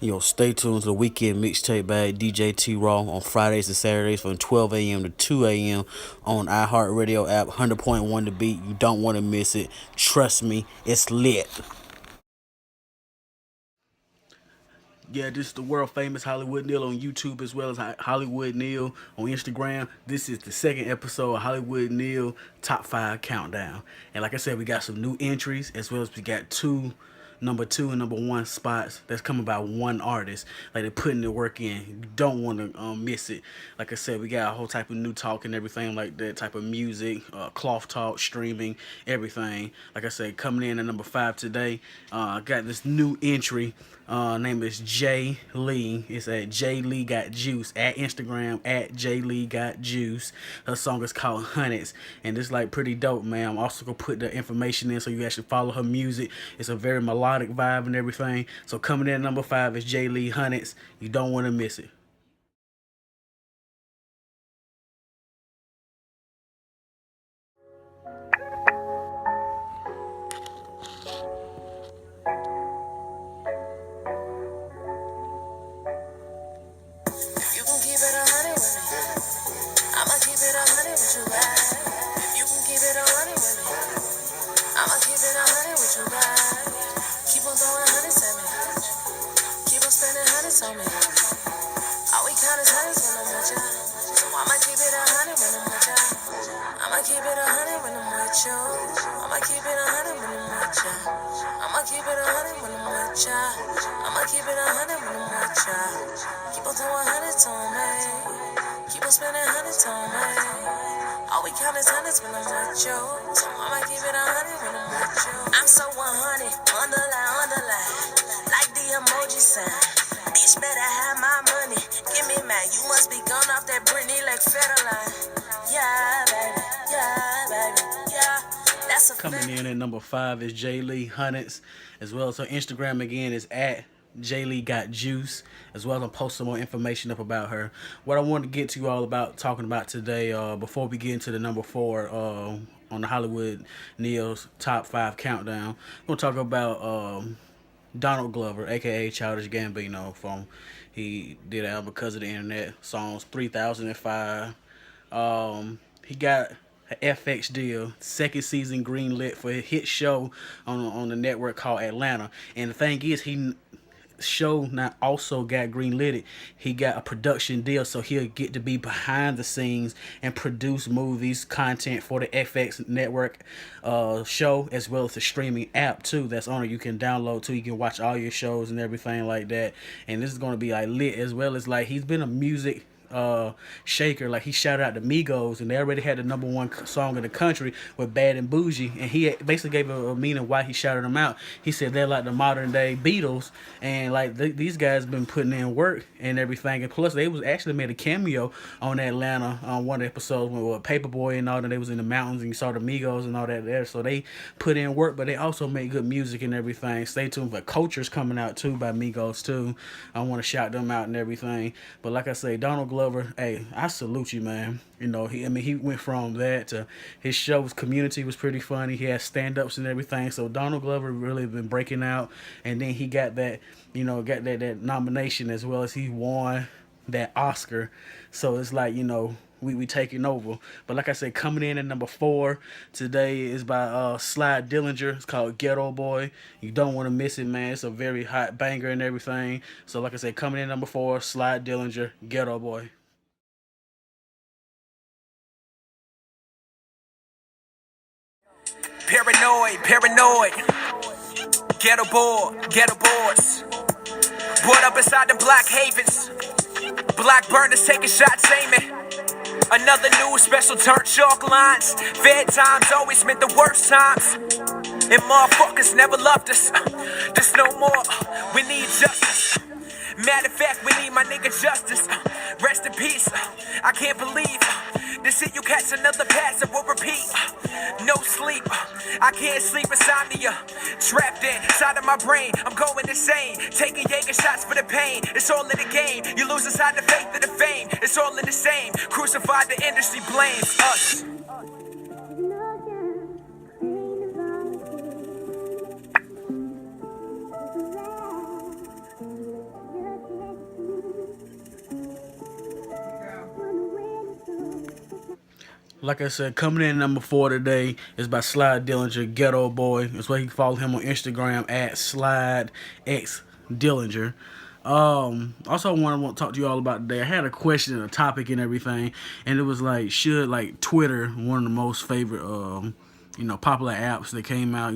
Yo, stay tuned to the weekend mixtape by DJ T Raw on Fridays and Saturdays from 12 a.m. to 2 a.m. on iHeartRadio app, 100.1 The Beat. You don't want to miss it. Trust me, it's lit. Yeah, this is the world famous Hollywoodneil on YouTube as well as Hollywoodneil on Instagram. This is the second episode of Hollywoodneil Top 5 Countdown. And like I said, we got some new entries as well as we got two number two and number one spots that's coming by one artist. Like they're putting the work in. You don't want to miss it. Like I said, we got a whole type of new talk and everything like that, type of music, cloth talk, streaming, everything. Like I said, coming in at number 5 today, I got this new entry. Name is Jay Lee. It's at Jay Lee Got Juice at Instagram at Jay Lee Got Juice. Her song is called Hundreds, and it's like pretty dope, man. I'm also gonna put the information in so you actually follow her music. It's a very melodic vibe and everything. So coming in at number 5 is Jay Lee Hundreds. You don't want to miss it. You can keep it 100 with me. I'ma keep it 100 with you, right? You can keep it 100 with me. I'ma keep it 100 with you, right? Keep on throwing hundreds at me. Keep on spending hundreds on me. All we count is hundreds when I'm with ya. So I'ma keep it 100 when I'm with ya. I'ma keep it 100 when I'm with you. I'ma keep it 100 when I'm with ya. I'ma keep it 100 when I'm with ya. I'ma keep it 100 when I'm with ya. Keep on throwing hundreds on me. Keep on spending hundreds on me. All we count is hundreds when I'm with you. So I'ma keep it 100 when I'm with you. I'm so 100, underline, underline, like the emoji sign. Bitch better have my money. Give me mad. You must be gone off that Britney like Federline. Yeah, baby. Yeah, baby. Yeah. That's a Coming in at number 5 is Jay Lee Hundreds, as well as her Instagram again is at Jay Lee Got Juice, as well as I'll post some more information up about her. What I want to get to you all about talking about today, before we get into the number 4 on the Hollywood Neil's Top 5 Countdown, I'm going to talk about Donald Glover, aka Childish Gambino, from he did an album Because of the Internet, songs 3005. He got an FX deal, second season greenlit for a hit show on the network called Atlanta. And the thing is, he show not also got greenlit. He got a production deal, so he'll get to be behind the scenes and produce movies, content for the FX network show, as well as the streaming app too. That's on it. You can download too. You can watch all your shows and everything like that. And this is gonna be like lit, as well as like he's been a music shaker. Like he shouted out the Migos, and they already had the number one song in the country with Bad and Bougie, and he basically gave a meaning why he shouted them out. He said they're like the modern day Beatles, and like these guys been putting in work and everything. And plus they was actually made a cameo on Atlanta on one of the episodes with Paperboy and all that. They was in the mountains and you saw the Migos and all that there. So they put in work, but they also make good music and everything. Stay tuned for Culture's coming out too by Migos too. I want to shout them out and everything. But like I say, Donald Glover, hey, I salute you, man. You know, he went from that to his show's Community was pretty funny. He had stand-ups and everything. So Donald Glover really been breaking out, and then he got that, got that nomination, as well as he won that Oscar. So it's like, we taking over. But like I said, coming in at number 4 today is by Sly Dillinger. It's called Ghetto Boy. You don't want to miss it, man. It's a very hot banger and everything. So like I said, coming in at number 4, Sly Dillinger, Ghetto Boy. Paranoid, paranoid. Ghetto boy, ghetto boys. Brought up inside the black havens. Black burners taking shots, aiming. Another new special turn chalk lines. Fed times always meant the worst times. And motherfuckers never loved us. There's no more. We need justice. Matter of fact, we need my nigga Justice. Rest in peace. I can't believe this shit you catch another pass and will repeat. No sleep. I can't sleep, insomnia. Trapped inside of my brain. I'm going insane. Taking Jaeger shots for the pain. It's all in the game. You lose inside the faith of the fame. It's all in the same. Crucified, the industry blames us. Like I said, coming in number 4 today is by Slide Dillinger, Ghetto Boy. That's why you can follow him on Instagram at Slide X Dillinger. Also, want to talk to you all about today. I had a question and a topic and everything, and it was like, should like Twitter, one of the most favorite, popular apps that came out,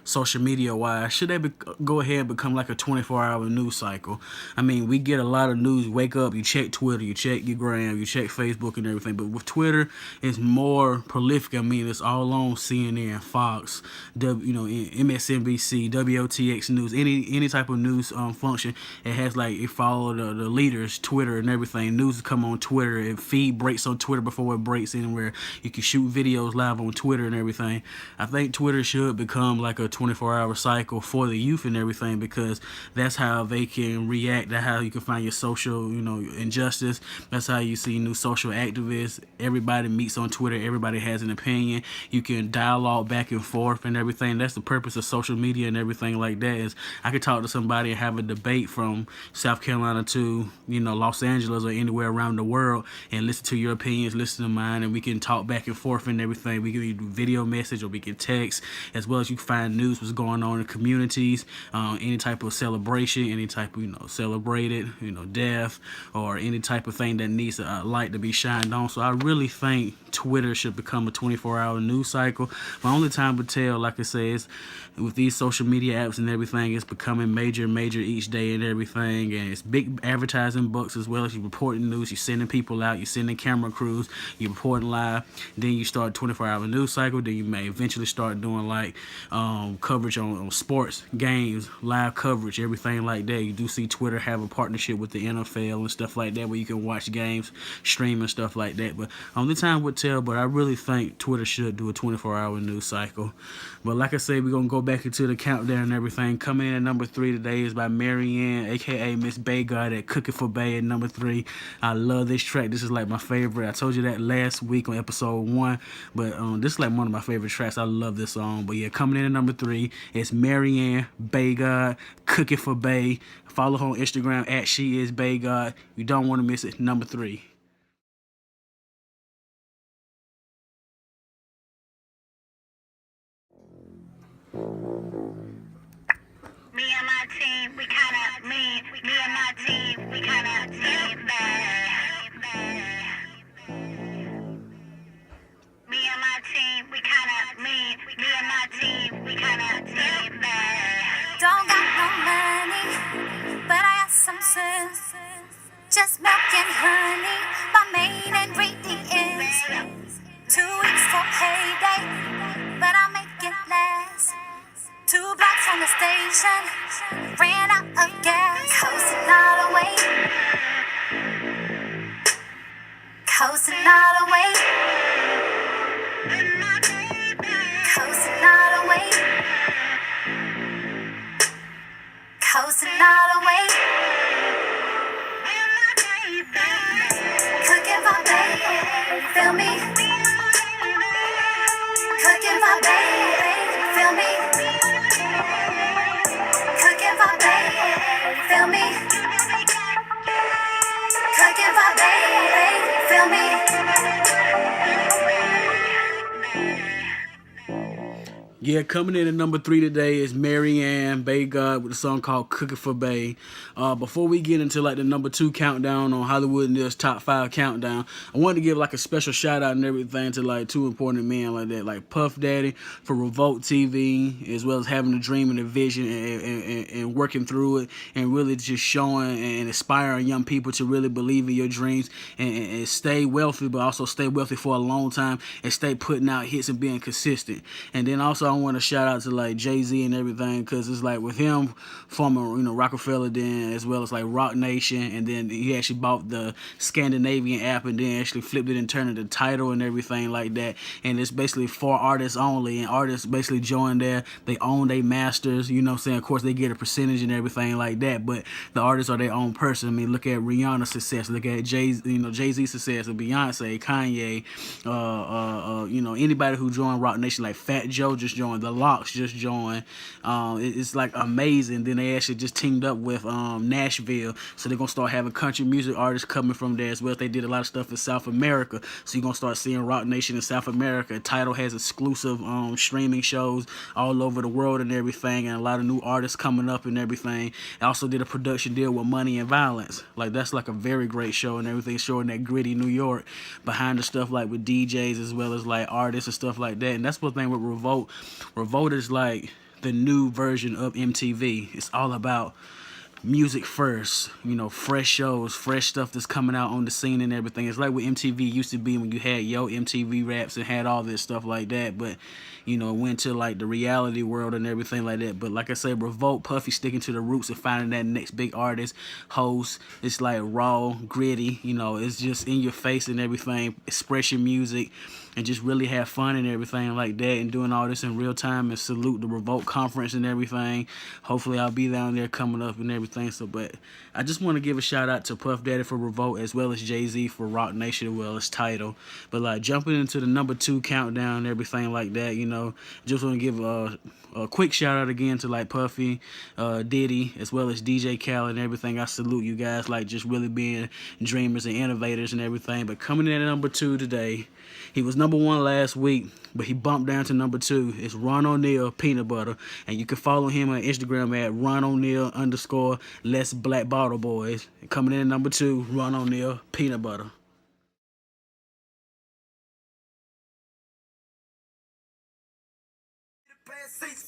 social media wise, should they go ahead and become like a 24-hour news cycle? I mean, we get a lot of news. Wake up, you check Twitter, you check your gram, you check Facebook and everything. But with Twitter, it's more prolific. I mean, it's all on CNN, Fox, MSNBC, WOTX News, any type of news function. It has like it follow the leaders, Twitter and everything. News come on Twitter. It feed breaks on Twitter before it breaks anywhere. You can shoot videos live on Twitter and everything. I think Twitter should become like a 24-hour cycle for the youth and everything, because that's how they can react. That's how you can find your social, injustice. That's how you see new social activists. Everybody meets on Twitter. Everybody has an opinion. You can dialogue back and forth and everything. That's the purpose of social media and everything like that. Is I could talk to somebody and have a debate from South Carolina to Los Angeles or anywhere around the world, and listen to your opinions, listen to mine, and we can talk back and forth and everything. We can do video message or we can text, as well as you can find news what's going on in communities, any type of celebration, any type of celebrated death, or any type of thing that needs a light to be shined on. So I really think Twitter should become a 24-hour news cycle. My only time to tell, like I say, is with these social media apps and everything, it's becoming major each day and everything, and it's big advertising bucks as well. As you reporting news, you're sending people out, you're sending camera crews, you're reporting live, then you start 24-hour news cycle, then you may eventually start doing like coverage on sports, games, live coverage, everything like that. You do see Twitter have a partnership with the NFL and stuff like that, where you can watch games, stream and stuff like that. But only time would tell, but I really think Twitter should do a 24-hour news cycle. But like I said, we're going to go back into the countdown and everything. Coming in at number 3 today is by Marianne, a.k.a. Miss Bay God, at Cooking for Bay at number 3. I love this track. This is like my favorite. I told you that last week on episode 1, but this is like one of my favorite tracks. I love this song. But yeah, coming in at number 3 is Marianne Bay God, Cooking for Bay. Follow her on Instagram at She Is Bay God. You don't want to miss it. Number 3. Me and my team, we kinda mean. Me and my team, we kinda team bad. Me and my team, we kinda mean. Me and my team, we kinda team bad. Don't got no money, but I got some sense. Just milk and honey, my main ingredients. 2 weeks for payday, but I'll make it last. 2 blocks from the station, ran out of gas. Coasting all the way, coasting all the way, coasting all the way, coasting all the way. Cooking for baby, feel me? Cooking for baby, feel me? Cooking for baby, feel me? Cooking for baby, feel me? Yeah, coming in at number 3 today is Marianne Bay God with a song called Cooking for Bay. Before we get into like the number 2 countdown on Hollywoodneil's top 5 countdown, I wanted to give like a special shout out and everything to like 2 important men like that, like Puff Daddy for Revolt TV, as well as having a dream and a vision and working through it, and really just showing and inspiring young people to really believe in your dreams and stay wealthy, but also stay wealthy for a long time and stay putting out hits and being consistent. And then also I want to shout out to like Jay-Z and everything, because it's like with him forming Rockefeller, then as well as like Rock Nation, and then he actually bought the Scandinavian app and then actually flipped it and turned it to Tidal and everything like that. And it's basically for artists only, and artists basically join there, they own their masters, of course they get a percentage and everything like that, but the artists are their own person. I mean, look at Rihanna's success, look at Jay-Z's success, and Beyonce, Kanye, anybody who joined Rock Nation, like Fat Joe just joined joined. The Locks just joined. It's like amazing. Then they actually just teamed up with Nashville, so they're gonna start having country music artists coming from there as well. They did a lot of stuff in South America, so you're gonna start seeing Rock Nation in South America. Tidal has exclusive streaming shows all over the world and everything, and a lot of new artists coming up and everything. I also did a production deal with Money and Violence. Like, that's like a very great show and everything, showing that gritty New York behind the stuff, like with DJs as well as like artists and stuff like that. And that's one thing with Revolt. Revolt is like the new version of MTV. It's all about music first, fresh shows, fresh stuff that's coming out on the scene and everything. It's like what MTV used to be when you had Yo MTV Raps and had all this stuff like that, but it went to like the reality world and everything like that. But like I said, Revolt, Puffy sticking to the roots and finding that next big artist, host. It's like raw, gritty, it's just in your face and everything. Express your music and just really have fun and everything like that, and doing all this in real time. And salute the Revolt conference and everything. Hopefully I'll be down there coming up and everything. So, but I just want to give a shout out to Puff Daddy for Revolt, as well as Jay-Z for Rock Nation, as well as Tidal. But like jumping into the number 2 countdown and everything like that, just want to give a quick shout out again to like Puffy, Diddy, as well as DJ Khaled and everything. I salute you guys, like just really being dreamers and innovators and everything. But coming in at number 2 today, he was number 1 last week, but he bumped down to number 2. It's Ron O'Neal, Peanut Butter. And you can follow him on Instagram at @RonO'Neal_ Let's Black Bottle Boys. And coming in at number 2, Ron O'Neal, Peanut Butter.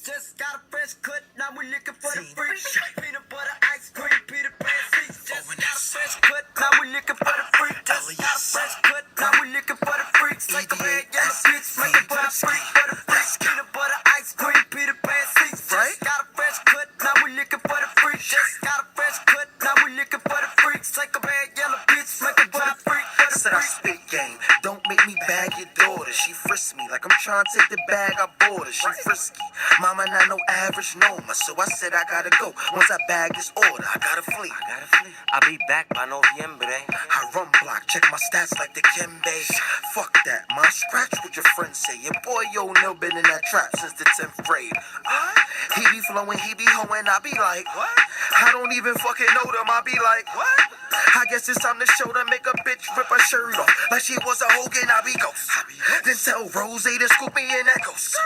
Just got a fresh cut, now we looking for the freak. Peanut butter ice cream, Peter Pan seats. Just got a fresh cut, now we looking for the freak. Just got a fresh cut, now we looking for the freaks. Like a bad yellow bitch, make it for the freak, for the freaks. Peanut butter ice cream, Peter Pan seats. Just got a fresh cut, now we looking for the freak. Just got a fresh cut, now we looking for the freaks. Like a bad yellow bitch, make it for the freak, for the Said I spit game, don't make me bag your daughter. She frisked me like I'm trying to take the bag I bought her. She frisky, mama not no average Noma, so I said I gotta go. Once I bag this order, I gotta flee. I'll be back by Noviembre. I run block, check my stats like the Kembe. Fuck that, my scratch what your friends say. Your boy Yo Nil been in that trap since the 10th grade. He be flowing, he be hoeing, I be like, what? I don't even fucking know them, I be like, what? I guess it's time to show them, make a bitch rip her shirt off like she was a Hogan, I be ghost. Then tell Rose to scoop me in that ghost.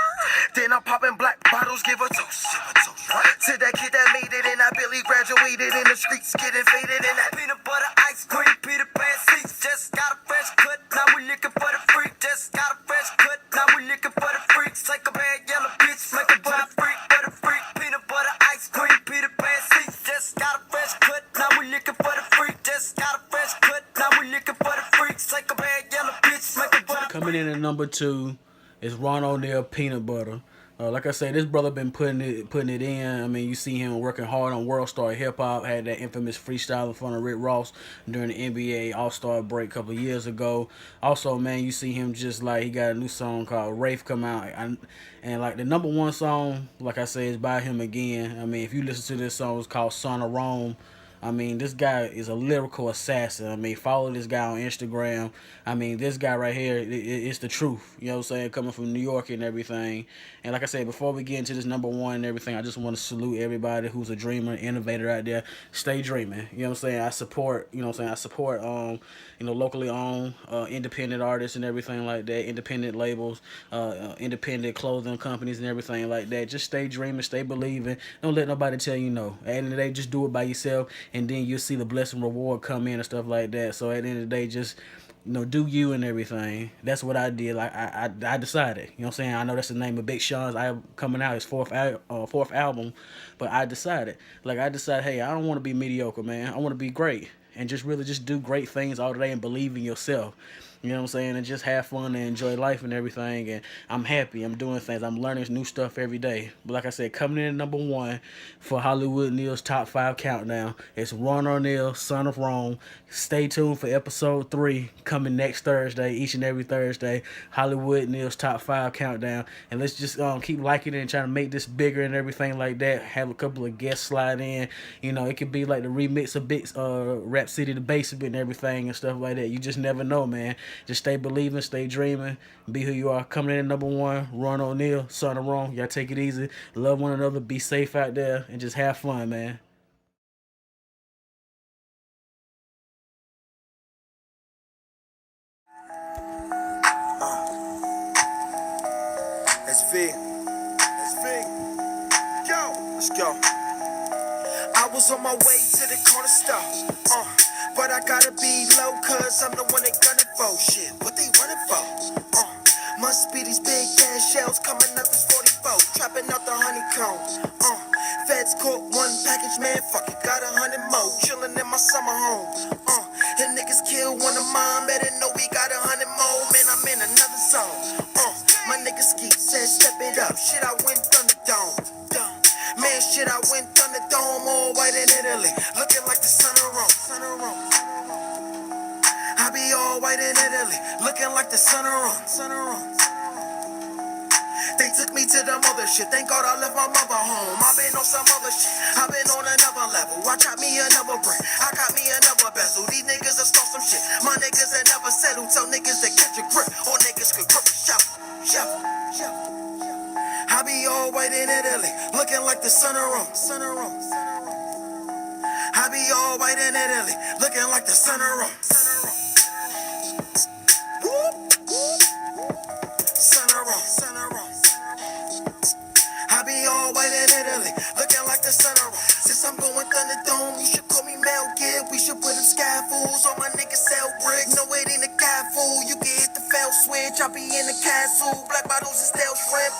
Then I'm popping black bottles, give a toast. To that kid that made it and I barely graduated in the streets, getting faded in that peanut butter ice cream, Peter Pan seats. Just got a fresh cut, now we looking for the freak. Just got a fresh cut, now we looking for the freaks. Like a bad yellow bitch, make it for the freak, for the freak. Peanut butter ice cream, Peter Pan seats. Just got a fresh cut, now we looking for the freak. Just got a fresh cut, now we looking for the freaks. Like a bad yellow bitch, make it for the Coming in at number 2 is Ron O'Neal, Peanut Butter. Like I said, this brother been putting it in. I mean, you see him working hard on World Star Hip Hop. Had that infamous freestyle in front of Rick Ross during the NBA All-Star break a couple of years ago. Also, man, you see him just like he got a new song called Rafe come out. And like the number 1 song, like I said, is by him again. I mean, if you listen to this song, it's called Son of Rome. I mean, this guy is a lyrical assassin. I mean, follow this guy on Instagram. I mean, this guy right here, it's the truth. You know what I'm saying? Coming from New York and everything. And like I said, before we get into this number 1 and everything, I just want to salute everybody who's a dreamer, innovator out there. Stay dreaming. You know what I'm saying? I support, locally owned, independent artists and everything like that, independent labels, independent clothing companies and everything like that. Just stay dreaming, stay believing. Don't let nobody tell you no. At the end of the day, just do it by yourself, and then you'll see the blessing reward come in and stuff like that. So at the end of the day, just do you and everything. That's what I did. Like I decided. You know what I'm saying? I know that's the name of Big Sean's album coming out, his fourth album, but I decided. Hey, I don't want to be mediocre, man. I want to be great, and just really just do great things all day and believe in yourself. You know what I'm saying? And just have fun and enjoy life and everything. And I'm happy. I'm doing things. I'm learning new stuff every day. But like I said, coming in at number 1 for Hollywoodneil's Top 5 Countdown, it's Ron O'Neal, Son of Rome. Stay tuned for episode 3 coming next Thursday, each and every Thursday. Hollywoodneil's Top 5 Countdown. And let's just keep liking it and trying to make this bigger and everything like that. Have a couple of guests slide in. It could be like the remix of Rap City, the Basement and everything and stuff like that. You just never know, man. Just stay believing, stay dreaming, be who you are. Coming in at #1, Ron O'Neal, Son of Wrong. Y'all take it easy. Love one another. Be safe out there. And just have fun, man. That's V. That's V. Yo, let's go. I was on my way to the corner store, but I gotta be low, cause I'm the one they gunning for. Shit, what they running for? Must be these big ass shells coming out this 44, trapping out the honeycomb. Feds caught one package, man, fuck it, got 100 more, chilling in my summer home. And niggas killed one of mine, better know we got 100 more, man, I'm in another zone. My niggas keep said step it up, shit, I went Thunderdome. Man, shit, I went Thunderdome, all white in Italy, looking like the son of Rome. I be all white in Italy, looking like the son of Rome. They took me to the mothership, thank God I left my mother home. I been on some other shit, I been on another level. I chop me another brand, I got me another bezel. These niggas that start some shit, my niggas that never settle. Tell niggas to catch a grip, or niggas could grip a shovel. I be all white in Italy, looking like the son of Rome. I be all white in Italy, looking like the son of Rome. Son of Rome. I be all white in Italy, looking like the son of Rome. Since I'm going Thunderdome, you should call me Mel Gib. We should put them scaffolds on my niggas sell brick. No, it ain't a cat fool. You can hit the fail switch. I be in the castle. Black bottles and stale shrimp.